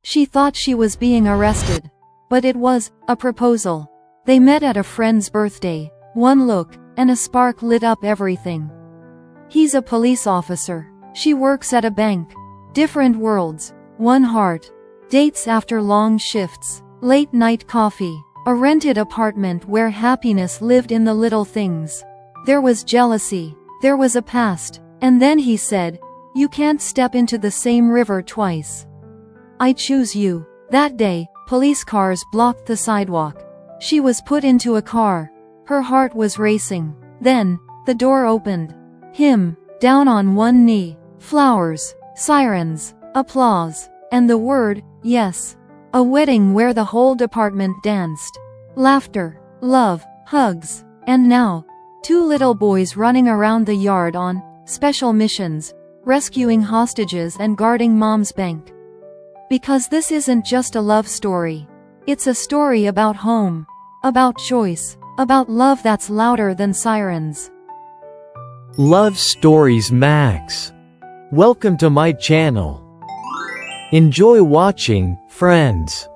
She thought she was being arrested. But it was a proposal. They met at a friend's birthday. One look, and a spark lit up everything. He's a police officer. She works at a bank. Different worlds. One heart. Dates after long shifts. Late night coffee. A rented apartment where happiness lived in the little things. There was jealousy. There was a past. And then he said, "You can't step into the same river twice. I choose you." That day, police cars blocked the sidewalk. She was put into a car. Her heart was racing. Then, the door opened. Him, down on one knee. Flowers, sirens, applause, and the word, yes. A wedding where the whole department danced. Laughter, love, hugs, and now, two little boys running around the yard on special missions, rescuing hostages and guarding mom's bank. Because this isn't just a love story. It's a story about home, about choice, about love that's louder than sirens. Love Stories Max. Welcome to my channel. Enjoy watching, friends.